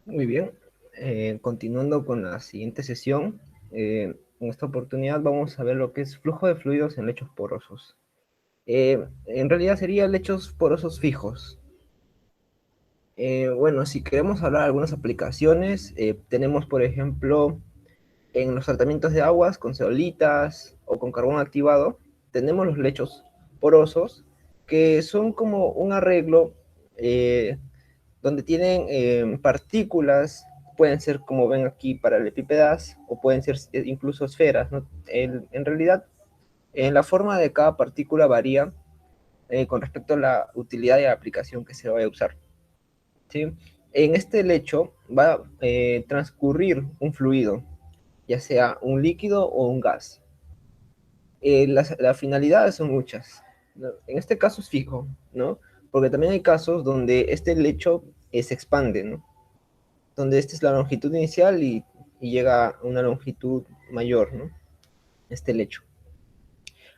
Muy bien. Continuando con la siguiente sesión, en esta oportunidad vamos a ver lo que es flujo de fluidos en lechos porosos. En realidad serían lechos porosos fijos. Bueno, si queremos hablar de algunas aplicaciones, tenemos, por ejemplo, en los tratamientos de aguas con zeolitas o con carbón activado, tenemos los lechos porosos, que son como un arreglo eh, donde tienen partículas, pueden ser como ven aquí paralelepípedas o pueden ser incluso esferas, ¿no? En realidad, la forma de cada partícula varía con respecto a la utilidad y a la aplicación que se vaya a usar. ¿Sí? En este lecho va a transcurrir un fluido, ya sea un líquido o un gas. Las finalidades son muchas, ¿no? En este caso es fijo, ¿no? Porque también hay casos donde este lecho se expande, ¿no? Donde esta es la longitud inicial y llega a una longitud mayor, ¿no? Este lecho.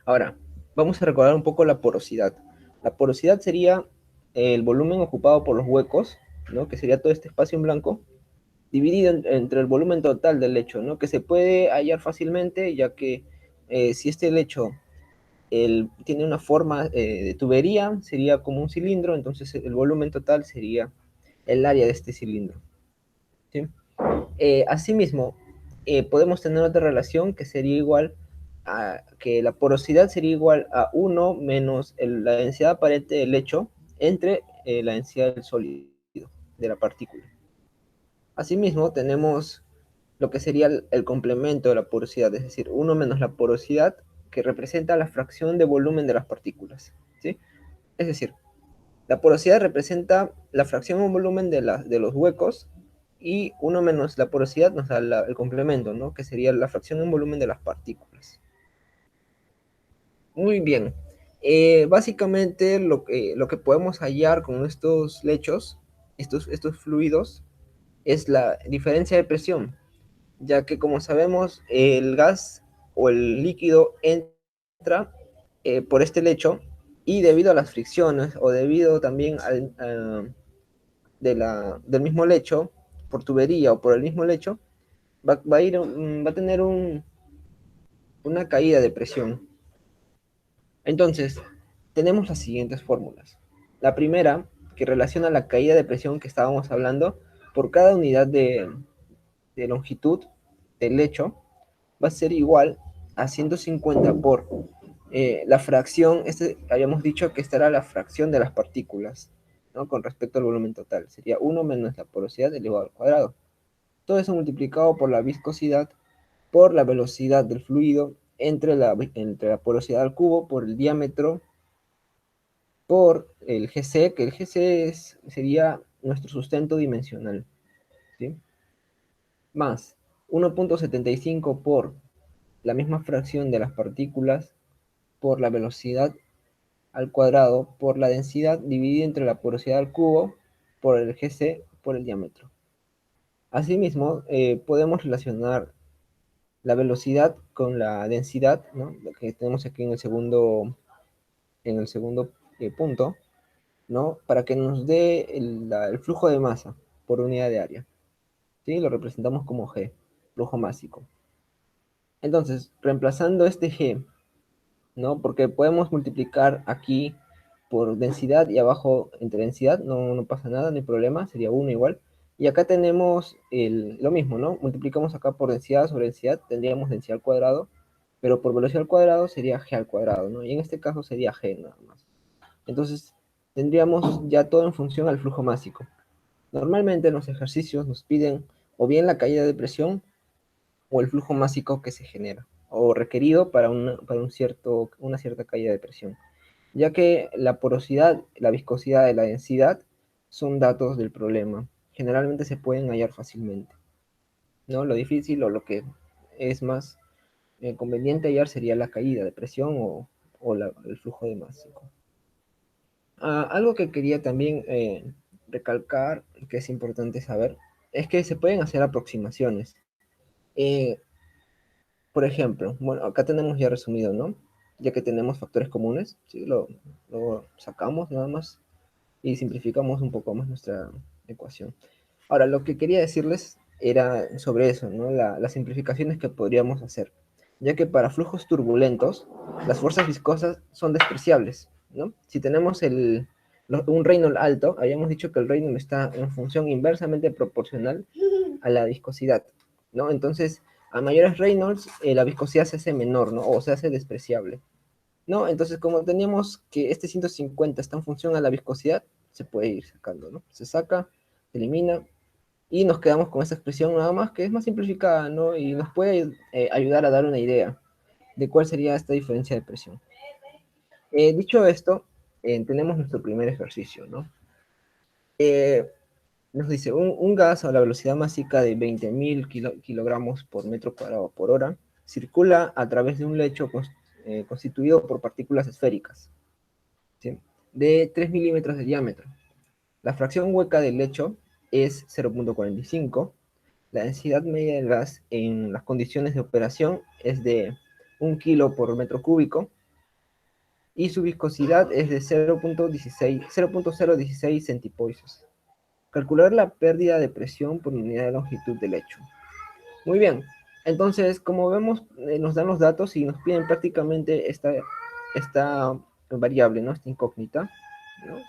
Ahora, vamos a recordar un poco la porosidad. La porosidad sería el volumen ocupado por los huecos, ¿no? Que sería todo este espacio en blanco, dividido entre el volumen total del lecho, ¿no? Que se puede hallar fácilmente, ya que si este lecho tiene una forma de tubería, sería como un cilindro, entonces el volumen total sería el área de este cilindro. ¿Sí? Asimismo, podemos tener otra relación que sería igual a que la porosidad sería igual a uno menos la densidad aparente del lecho entre la densidad del sólido, de la partícula. Asimismo, tenemos lo que sería el complemento de la porosidad, es decir, uno menos la porosidad que representa la fracción de volumen de las partículas. ¿Sí? Es decir, la porosidad representa la fracción o volumen de los huecos y uno menos la porosidad nos da el complemento, ¿no? Que sería la fracción en volumen de las partículas. Muy bien. Básicamente lo que podemos hallar con estos lechos, estos fluidos, es la diferencia de presión, ya que como sabemos el gas o el líquido entra por este lecho y debido a las fricciones o debido también del mismo lecho, por tubería o por el mismo lecho, va a tener una caída de presión. Entonces, tenemos las siguientes fórmulas. La primera, que relaciona la caída de presión que estábamos hablando por cada unidad de longitud del lecho, va a ser igual a 150 por la fracción, habíamos dicho que esta era la fracción de las partículas, ¿no? Con respecto al volumen total. Sería uno menos la porosidad elevado al cuadrado. Todo eso multiplicado por la viscosidad, por la velocidad del fluido, entre la porosidad al cubo, por el diámetro, por el GC, que el GC sería nuestro sustento dimensional, ¿sí? Más 1,75 por la misma fracción de las partículas, por la velocidad al cuadrado, por la densidad dividida entre la porosidad al cubo, por el GC, por el diámetro. Asimismo, podemos relacionar la velocidad con la densidad, ¿no? Lo que tenemos aquí en el segundo punto, ¿no? Para que nos dé el flujo de masa por unidad de área. ¿Sí? Lo representamos como G, flujo másico. Entonces, reemplazando este G, ¿no? Porque podemos multiplicar aquí por densidad y abajo entre densidad, no pasa nada, no hay problema, sería 1 igual. Y acá tenemos lo mismo, ¿no? Multiplicamos acá por densidad sobre densidad, tendríamos densidad al cuadrado, pero por velocidad al cuadrado sería g al cuadrado, ¿no? Y en este caso sería g nada más. Entonces, tendríamos ya todo en función al flujo másico. Normalmente en los ejercicios nos piden o bien la caída de presión o el flujo másico que se genera, o requerido una cierta caída de presión, ya que la porosidad, la viscosidad y la densidad son datos del problema. Generalmente se pueden hallar fácilmente, ¿no? Lo difícil o lo que es más conveniente hallar sería la caída de presión o el flujo de másico. Algo que quería también recalcar, que es importante saber, es que se pueden hacer aproximaciones. Eh, por ejemplo, bueno, acá tenemos ya resumido, ¿no? Ya que tenemos factores comunes, ¿sí? Lo sacamos nada más y simplificamos un poco más nuestra ecuación. Ahora, lo que quería decirles era sobre eso, ¿no? Las simplificaciones que podríamos hacer, ya que para flujos turbulentos, las fuerzas viscosas son despreciables, ¿no? Si tenemos un Reynolds alto, habíamos dicho que el Reynolds está en función inversamente proporcional a la viscosidad, ¿no? Entonces, a mayores Reynolds, la viscosidad se hace menor, ¿no? O se hace despreciable, ¿no? Entonces, como teníamos que este 150 está en función a la viscosidad, se puede ir sacando, ¿no? Se saca, se elimina, y nos quedamos con esa expresión nada más, que es más simplificada, ¿no? Y nos puede ayudar a dar una idea de cuál sería esta diferencia de presión. Dicho esto, tenemos nuestro primer ejercicio, ¿no? Nos dice, un gas a la velocidad máxima de 20.000 kilogramos por metro cuadrado por hora circula a través de un lecho constituido por partículas esféricas, ¿sí? De 3 milímetros de diámetro. La fracción hueca del lecho es 0.45. La densidad media del gas en las condiciones de operación es de 1 kilo por metro cúbico y su viscosidad es de 0.016 centipoisos. Calcular la pérdida de presión por unidad de longitud del lecho. Muy bien, entonces como vemos nos dan los datos y nos piden prácticamente esta variable, ¿no? Esta incógnita, ¿no?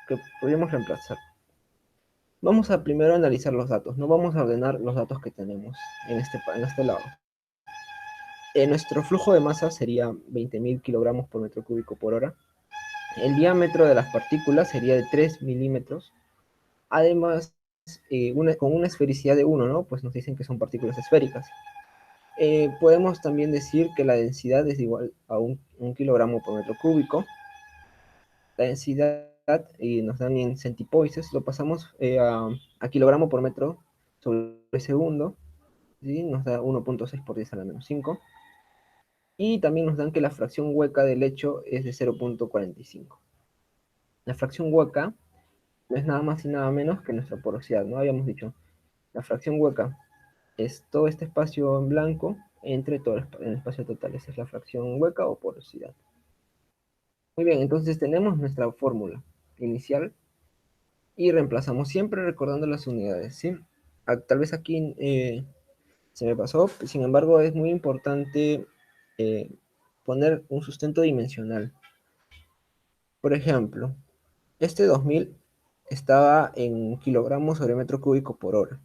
Que podríamos reemplazar. Vamos a primero analizar los datos, no vamos a ordenar los datos que tenemos en este lado. Nuestro flujo de masa sería 20.000 kilogramos por metro cúbico por hora. El diámetro de las partículas sería de 3 milímetros. Además, con una esfericidad de 1, ¿no? Pues nos dicen que son partículas esféricas. Podemos también decir que la densidad es igual a un kilogramo por metro cúbico. La densidad, y nos dan en centipoises, lo pasamos a kilogramo por metro sobre segundo, ¿sí? Nos da 1.6 por 10 a la menos 5. Y también nos dan que la fracción hueca del lecho es de 0.45. La fracción hueca no es nada más y nada menos que nuestra porosidad, ¿no? Habíamos dicho, la fracción hueca es todo este espacio en blanco entre todo el espacio total. Esa es la fracción hueca o porosidad. Muy bien, entonces tenemos nuestra fórmula inicial y reemplazamos siempre recordando las unidades, ¿sí? Tal vez aquí se me pasó, sin embargo es muy importante eh, poner un sustento dimensional. Por ejemplo, este 2000 estaba en kilogramos sobre metro cúbico por hora,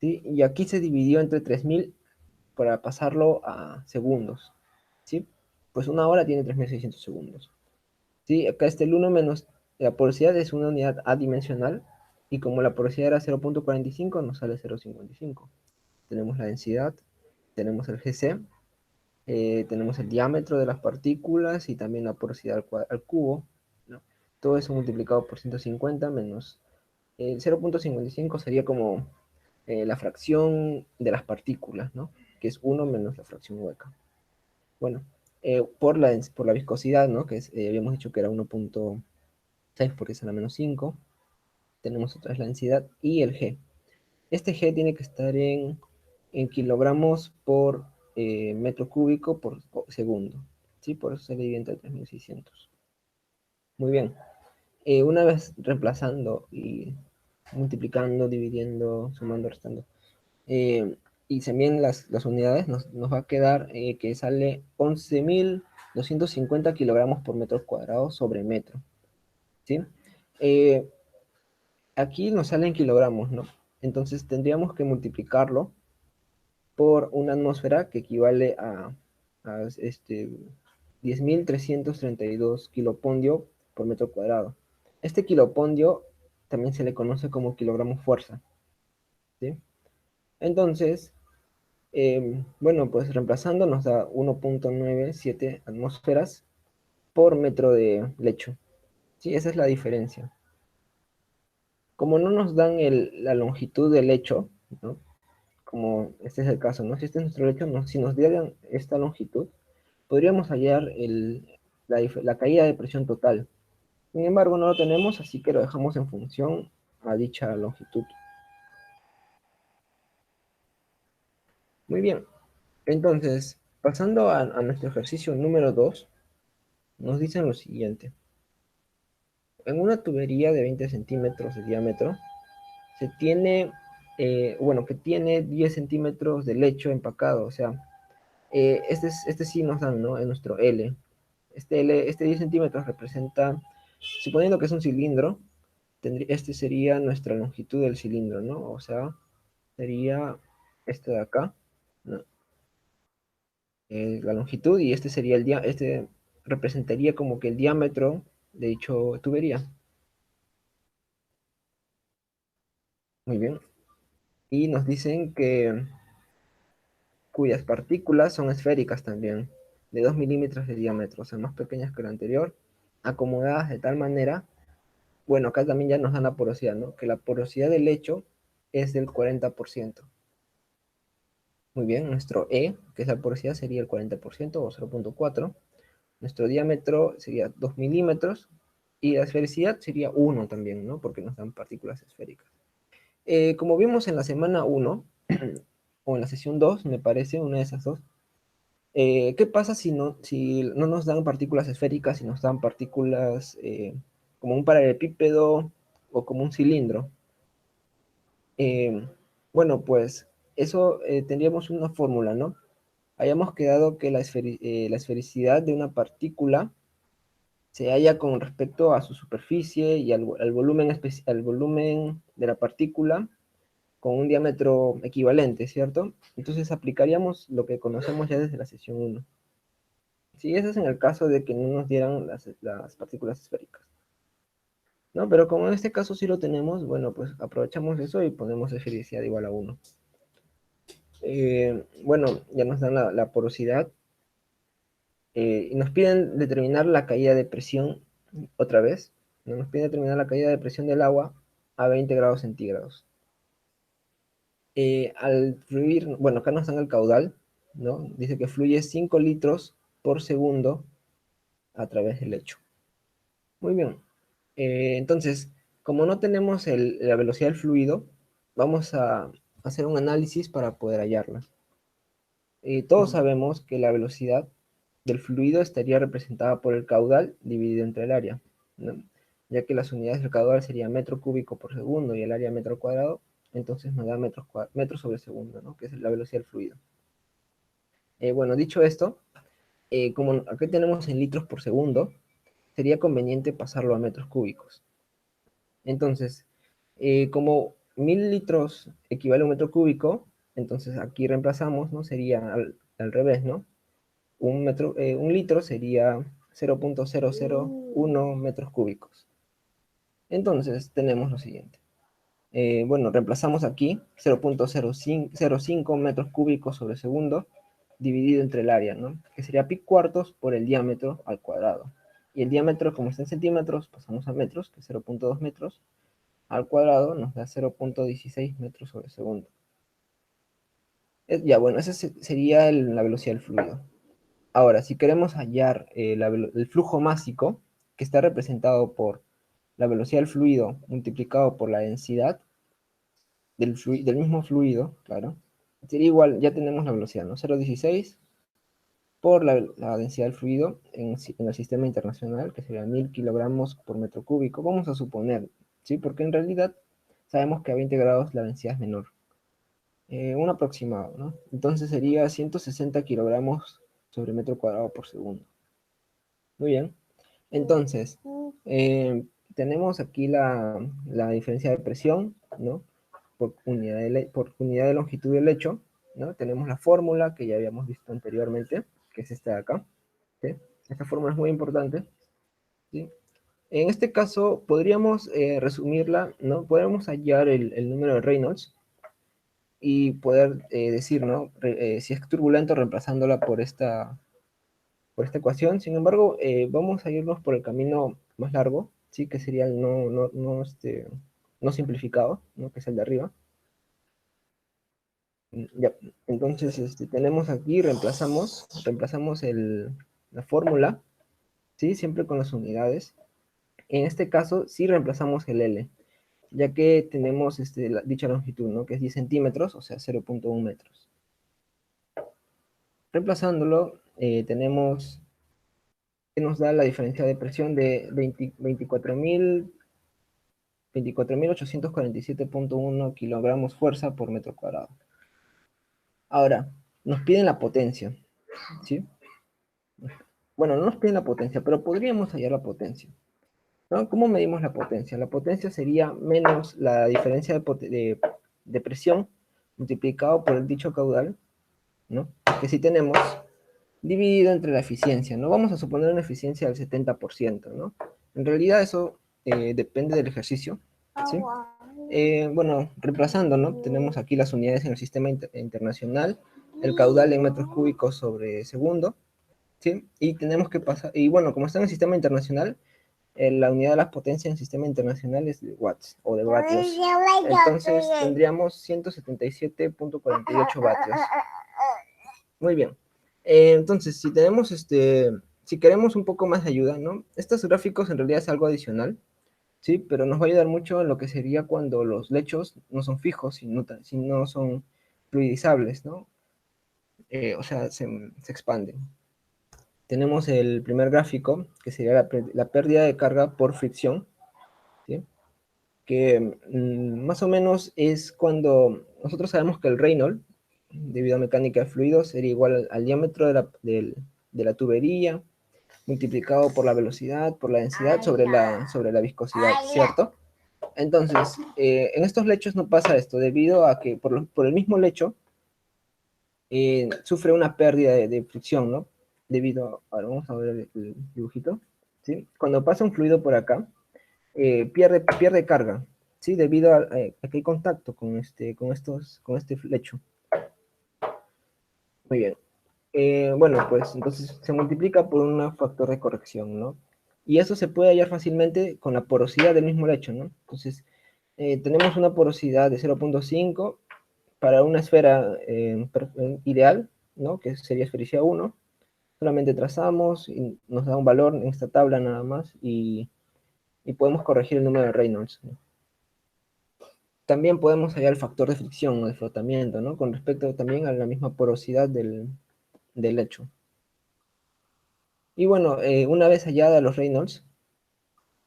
¿sí? Y aquí se dividió entre 3000 para pasarlo a segundos, ¿sí? Pues una hora tiene 3600 segundos, ¿sí? Acá está el 1 menos, la porosidad es una unidad adimensional, y como la porosidad era 0.45, nos sale 0.55. Tenemos la densidad, tenemos el GC, tenemos el diámetro de las partículas y también la porosidad al cubo, ¿no? Todo eso multiplicado por 150 menos el 0.55 sería como la fracción de las partículas, ¿no? Que es 1 menos la fracción hueca. Bueno, por la viscosidad, ¿no? Que habíamos dicho que era 1.6 por 10 a la menos 5. Tenemos otra vez la densidad y el G. Este G tiene que estar en kilogramos por metro cúbico por segundo, ¿sí? Por eso se divide entre 3600. Muy bien. Una vez reemplazando y multiplicando, dividiendo, sumando, restando, y se envían las unidades, nos va a quedar que sale 11.250 kilogramos por metro cuadrado sobre metro, ¿sí? Eh, Aquí nos sale en kilogramos, ¿no? Entonces tendríamos que multiplicarlo por una atmósfera que equivale a 10.332 kilopondio por metro cuadrado. Este kilopondio también se le conoce como kilogramo fuerza, ¿sí? Entonces, bueno, pues reemplazando nos da 1.97 atmósferas por metro de lecho, ¿sí? Esa es la diferencia. Como no nos dan la longitud del lecho, ¿no? Como este es el caso, ¿no? Si este es nuestro lecho, si nos dieran esta longitud, podríamos hallar la caída de presión total. Sin embargo, no lo tenemos, así que lo dejamos en función a dicha longitud. Muy bien, entonces, pasando a nuestro ejercicio número 2, nos dicen lo siguiente. En una tubería de 20 centímetros de diámetro se tiene, bueno, que tiene 10 centímetros de lecho empacado, o sea, este sí nos dan, ¿no? En nuestro L. Este 10 centímetros representa, suponiendo que es un cilindro, este sería nuestra longitud del cilindro, ¿no? O sea, sería este de acá, ¿no? La longitud, y este sería este representaría como que el diámetro de dicho tubería. Muy bien. Y nos dicen que cuyas partículas son esféricas también, de 2 milímetros de diámetro, o sea, más pequeñas que la anterior, acomodadas de tal manera, bueno, acá también ya nos dan la porosidad, ¿no? Que la porosidad del lecho es del 40%. Muy bien, nuestro E, que es la porosidad, sería el 40% o 0,4. Nuestro diámetro sería 2 milímetros y la esfericidad sería 1 también, ¿no? Porque nos dan partículas esféricas. Como vimos en la semana 1, o en la sesión 2, me parece, una de esas dos, ¿qué pasa si no nos dan partículas esféricas, si nos dan partículas como un paralelepípedo o como un cilindro? Eh, bueno, pues eso tendríamos una fórmula, ¿no? Hayamos quedado que la esfericidad de una partícula se halla con respecto a su superficie y al al volumen de la partícula con un diámetro equivalente, ¿cierto? Entonces aplicaríamos lo que conocemos ya desde la sesión 1. Sí, eso es en el caso de que no nos dieran las partículas esféricas, ¿no? Pero como en este caso sí lo tenemos, bueno, pues aprovechamos eso y ponemos esfericidad igual a 1. Bueno, ya nos dan la porosidad y nos piden determinar la caída de presión otra vez, ¿no? Nos piden determinar la caída de presión del agua a 20 grados centígrados. Al fluir, bueno, acá nos dan el caudal, ¿no? Dice que fluye 5 litros por segundo a través del lecho. Muy bien. Entonces, como no tenemos la velocidad del fluido, vamos a hacer un análisis para poder hallarla. Todos sabemos que la velocidad del fluido estaría representada por el caudal dividido entre el área, ¿no? Ya que las unidades del caudal serían metro cúbico por segundo y el área metro cuadrado, entonces nos da metros sobre segundo, ¿no? Que es la velocidad del fluido. Bueno, dicho esto, como aquí tenemos en litros por segundo, sería conveniente pasarlo a metros cúbicos. Entonces, como 1000 litros equivale a un metro cúbico, entonces aquí reemplazamos, ¿no? Sería al revés, ¿no? Un litro sería 0,001 metros cúbicos. Entonces, tenemos lo siguiente. Bueno, reemplazamos aquí 0,005 metros cúbicos sobre segundo dividido entre el área, ¿no? Que sería pi cuartos por el diámetro al cuadrado. Y el diámetro, como está en centímetros, pasamos a metros, que es 0,2 metros al cuadrado, nos da 0,16 metros sobre segundo. Ya, bueno, esa sería la velocidad del fluido. Ahora, si queremos hallar el flujo másico, que está representado por la velocidad del fluido multiplicado por la densidad del mismo fluido, claro, sería igual, ya tenemos la velocidad, ¿no? 0,16 por la densidad del fluido en el sistema internacional, que sería 1000 kilogramos por metro cúbico. Vamos a suponer, ¿sí? Porque en realidad sabemos que a 20 grados la densidad es menor. Un aproximado, ¿no? Entonces sería 160 kilogramos sobre metro cuadrado por segundo. Muy bien. Entonces, tenemos aquí la diferencia de presión, ¿no? Por unidad de longitud del lecho, ¿no? Tenemos la fórmula que ya habíamos visto anteriormente, que es esta de acá, ¿sí? Esta fórmula es muy importante, ¿sí? En este caso, podríamos resumirla, ¿no? Podríamos hallar el número de Reynolds y poder decir, ¿no? Si es turbulento, reemplazándola por esta ecuación. Sin embargo, vamos a irnos por el camino más largo, ¿sí? Que sería el no simplificado, ¿no? Que es el de arriba. Ya. Entonces, tenemos aquí, reemplazamos la fórmula, ¿sí? Siempre con las unidades. En este caso, sí reemplazamos el L, ya que tenemos dicha longitud, ¿no? Que es 10 centímetros, o sea, 0,1 metros. Reemplazándolo, tenemos que nos da la diferencia de presión de 24.000 24.847.1 kilogramos fuerza por metro cuadrado. Ahora, nos piden la potencia, ¿sí? Bueno, no nos piden la potencia, pero podríamos hallar la potencia, ¿no? ¿Cómo medimos la potencia? La potencia sería menos la diferencia de presión multiplicado por el dicho caudal, ¿no? Que si tenemos dividido entre la eficiencia, ¿no? Vamos a suponer una eficiencia del 70%, ¿no? En realidad eso depende del ejercicio, ¿sí? Bueno, reemplazando, ¿no? Tenemos aquí las unidades en el sistema internacional, el caudal en metros cúbicos sobre segundo, ¿sí? Y tenemos que pasar, y bueno, como está en el sistema internacional, la unidad de la potencia en el sistema internacional es de watts o de vatios. Entonces tendríamos 177.48 vatios. Muy bien. Entonces, si tenemos si queremos un poco más de ayuda, ¿no? Estos gráficos en realidad es algo adicional, ¿sí? Pero nos va a ayudar mucho en lo que sería cuando los lechos no son fijos, si no son fluidizables, ¿no? O sea, se expanden. Tenemos el primer gráfico, que sería la pérdida de carga por fricción, ¿sí? Que más o menos es cuando nosotros sabemos que el Reynolds, debido a mecánica de fluidos, sería igual al diámetro de la tubería, multiplicado por la velocidad, por la densidad sobre la viscosidad, ¿cierto? Entonces, en estos lechos no pasa esto, debido a que por el mismo lecho sufre una pérdida de fricción, ¿no? Debido a, ahora vamos a ver el dibujito, ¿sí? Cuando pasa un fluido por acá, pierde carga, ¿sí? Debido a que hay contacto con este lecho. Muy bien. Bueno, pues entonces se multiplica por un factor de corrección, ¿no? Y eso se puede hallar fácilmente con la porosidad del mismo lecho, ¿no? Entonces, tenemos una porosidad de 0.5 para una esfera ideal, ¿no? Que sería esfericidad 1. Solamente trazamos y nos da un valor en esta tabla nada más y podemos corregir el número de Reynolds, ¿no? También podemos hallar el factor de fricción o de frotamiento, ¿no? Con respecto también a la misma porosidad del lecho. Y bueno, una vez hallada los Reynolds,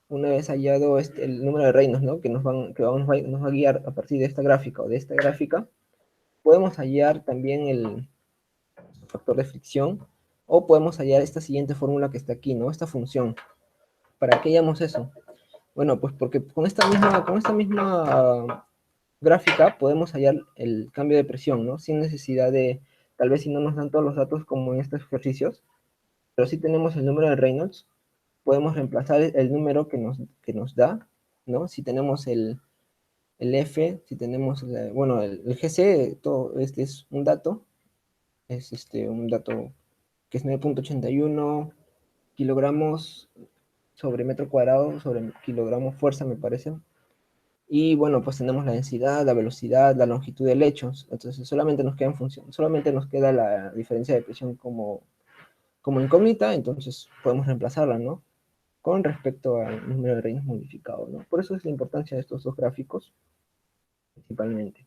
una vez hallado el número de Reynolds, ¿no? Nos va a guiar a partir de esta gráfica o de esta gráfica, podemos hallar también el factor de fricción o podemos hallar esta siguiente fórmula que está aquí, ¿no? Esta función. ¿Para qué hallamos eso? Bueno, pues porque con esta misma gráfica podemos hallar el cambio de presión, ¿no? Sin necesidad de, tal vez si no nos dan todos los datos como en estos ejercicios, pero si tenemos el número de Reynolds, podemos reemplazar el número que nos da, ¿no? Si tenemos el F, si tenemos, bueno, el GC, todo este es un dato, es un dato que es 9.81 kilogramos sobre metro cuadrado, sobre kilogramo fuerza, me parece. Y bueno, pues tenemos la densidad, la velocidad, la longitud del lecho. Entonces solamente nos queda en función, solamente nos queda la diferencia de presión como incógnita, entonces podemos reemplazarla, ¿no? Con respecto al número de Reynolds modificado, ¿no? Por eso es la importancia de estos dos gráficos, principalmente.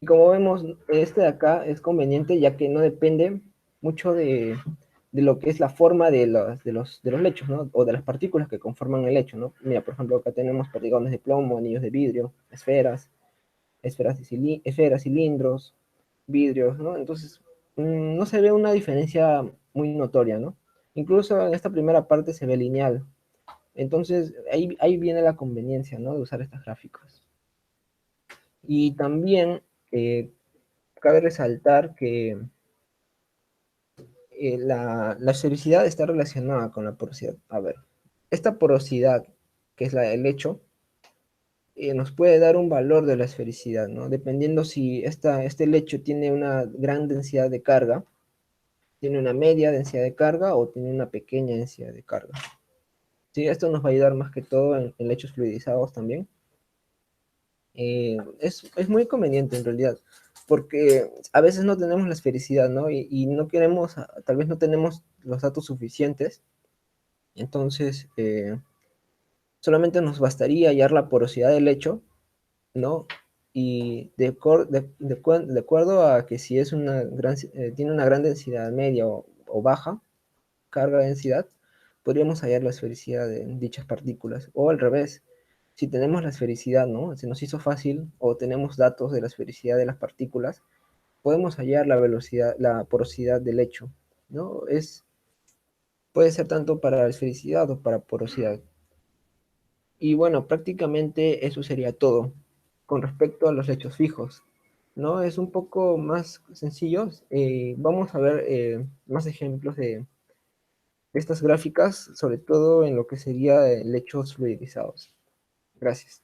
Y como vemos, este de acá es conveniente ya que no depende mucho de lo que es la forma de los lechos, ¿no? O de las partículas que conforman el lecho, ¿no? Mira, por ejemplo, acá tenemos perdigones de plomo, anillos de vidrio, esferas, cilindros, vidrios, ¿no? Entonces, no se ve una diferencia muy notoria, ¿no? Incluso en esta primera parte se ve lineal. Entonces, ahí viene la conveniencia, ¿no? De usar estas gráficos. Y también cabe resaltar que la esfericidad está relacionada con la porosidad. A ver, esta porosidad, que es la del lecho, nos puede dar un valor de la esfericidad, ¿no? Dependiendo si este lecho tiene una gran densidad de carga, tiene una media densidad de carga o tiene una pequeña densidad de carga. Sí, esto nos va a ayudar más que todo en lechos fluidizados también. Es muy conveniente en realidad, porque a veces no tenemos la esfericidad, ¿no? Y no queremos, tal vez no tenemos los datos suficientes, entonces solamente nos bastaría hallar la porosidad del lecho, ¿no? Y de acuerdo a que si es tiene una gran densidad media o baja, carga de densidad, podríamos hallar la esfericidad de dichas partículas, o al revés, si tenemos la esfericidad, ¿no? Se nos hizo fácil o tenemos datos de la esfericidad de las partículas, podemos hallar la velocidad, la porosidad del lecho, ¿no? Puede ser tanto para esfericidad o para porosidad. Y bueno, prácticamente eso sería todo con respecto a los lechos fijos, ¿no? Es un poco más sencillo. Vamos a ver más ejemplos de estas gráficas, sobre todo en lo que sería lechos fluidizados. Gracias.